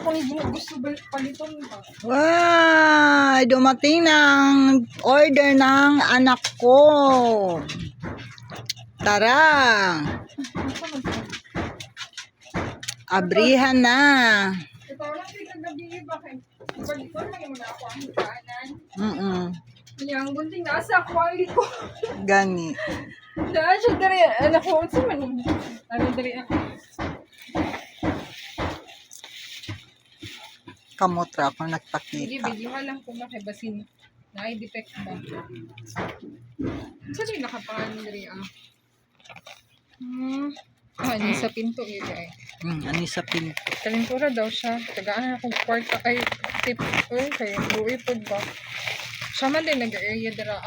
kung gusto paliton ba? Wow! Dumating ng order ng anak ko. Tara! Abrihan na. Ito lang pinagabi ba kay paliton lang mo na ako ang kanan. Yang gunting nasa kwali ko. Gani. Dahil siya dari anak ko sa man. Ano dari ako? Kamotra ako Hindi, nagpakita. videohan lang kung makibasin. Na-detect ba? Saan yung nakapangalan dari ni sa pinto yun eh. Ani sa pinto. Kalintura daw siya. Tagaan akong kwarta ay tip. Uy, kaya buwi po ba? Siya man din nag-area dara.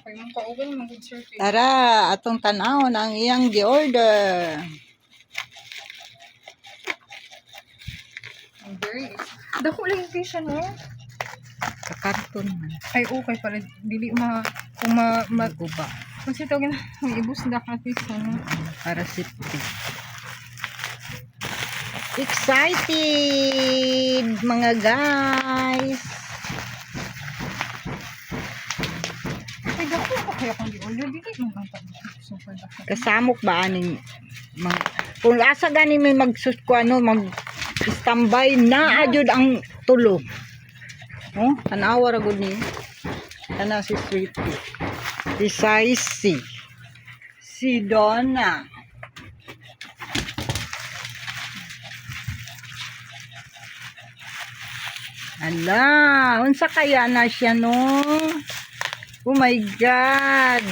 Kaya mong kaugan mag-good surface. Tara, atong tanaw ang iyang gi-order. Very dako lang yung patient mo. Kakarton man. Ay, okay pala. Dili kung Guba. kasi tawagin na, may ibus na ka at least, Para safety. Excited mga guys. Ay, dako pa kaya kung di-order. Dili man ang super dako. Kasamok ba aning mga kung asa gani may mag-standby na ajud ang tulo. Oh, tanawa ra gud ni. Kana si Sweetie. Si Saisi. Si Donna. Ala, unsa kaya na siya no? Oh my God.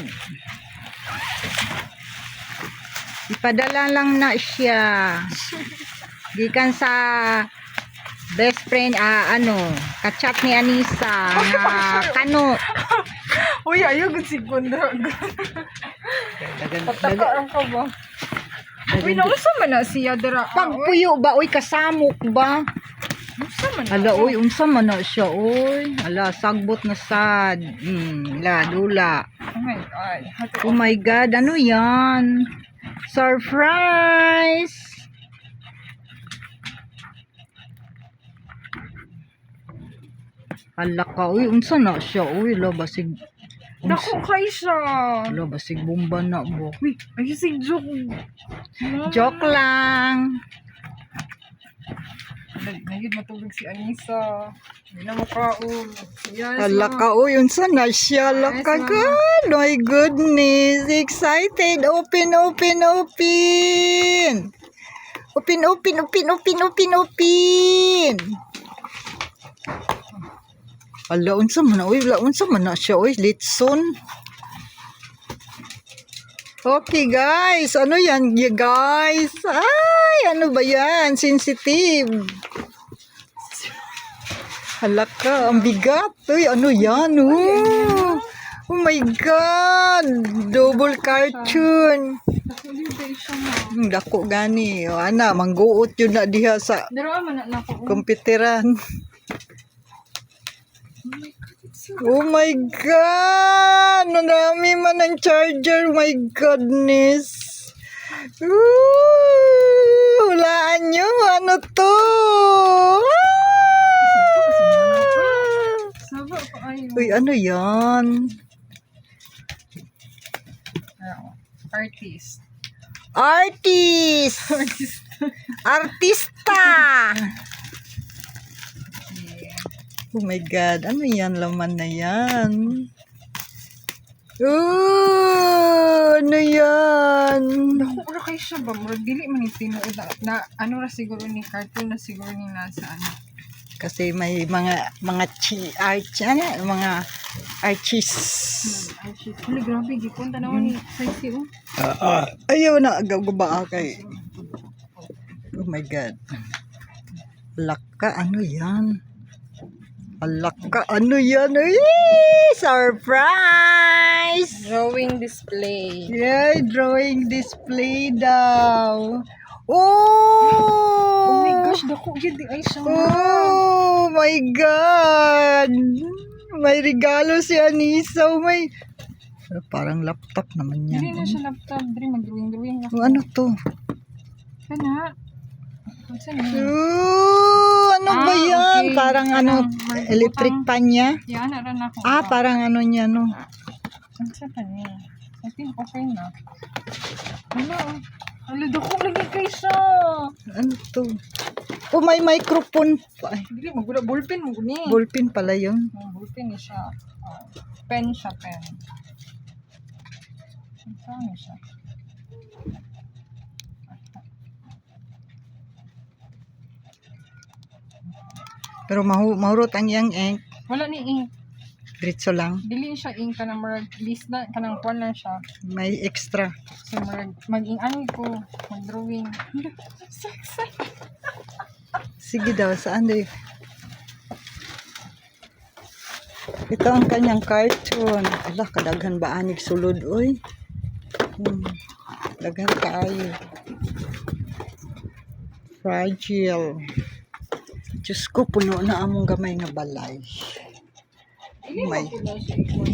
Ipadala lang na siya. Gikan sa best friend, kachat ni Anissa na kano. Uy, ayaw gud si Gundra. Pataka ka ba? Uy, nausa man na siya dara. Pagpuyo ba? Uy, kasamok ba? Nausa man na. Ala, uy, unsa man na siya, uy. Ala, sagbot na sad. Dula. Oh my God. Oh my God, ano yan? Surprise! Ala ka, uy, unsa na siya, uy. Ala, basig. Dako kay siya. Ala, basig bomba na bo. Uy, ay si joke. Joke lang. Nagid matulog si Anissa. Hindi na makaon. Yes, Ala ka, uy, unsa na siya? Ala ka, God. My goodness. Excited. Open. Open. Ala, unsa man na, uy. Unsa man na siya, uy. Litson. Okay, guys. Ano yan, guys? Ay, ano ba yan? Sensitive. Hala ka, ang bigat. Uy, ano yan? Oh my God. Double cartoon. Dako gani. O, ana, mangguot yun na diha sa Dara man na ko. komputeran. Oh my God. Marami man ang charger. My goodness. Hulaan nyo. Ano to? Saba pa ayo. Uy, ano yan? Artist. Artista! Oh my God, ano yan? Laman na yan. Ano yan? Dako ra kay siya ba? Murag dili man ni tinuod na ano ra siguro ni cartoon na siguro ni nasa ano. Kasi may mga artists. Ay, grabe gipon tanawan ni sexy oh. Ayaw na, gagaba kay. Oh my God. Laka, ano yan? Alaka, ano yan? Uy! Surprise! Drawing display. Yay, drawing display daw. Oh my Oh! gosh, dako gyud di ay siya. Oh my God! May regalo si Anissa. May parang laptop naman yan. Dili na siya laptop, dili mag-drawing-drawing na. Oh, ano to? Kana. Ano ba yan? okay. Parang ano, Parang electric pan niya? Yan, naran ako. Parang ano niya, no? Ang sapa niya. I think okay na. Ano? Dako lagi kayo siya. Ano to? May microphone pa. Ay, Dili, magula ballpen mo guni. ballpen pala yun. Ballpen ni siya. Pen siya, pen. Ano siya? Pero mahurot ang yang ink. Wala ni ink. Diretso lang. Dili siya ink kanang marag list na kanang kwan lang siya. May extra. So marag mag-ing ko, mag-drawing. Sexy. Sige daw, saan daw? Ito ang kanyang cartoon. Ala, kadaghan ba anig sulod, oy? Daghan kaayo. Fragile. Diyos ko, puno na among gamay nga balay. Dili May- mo pula siya ikon.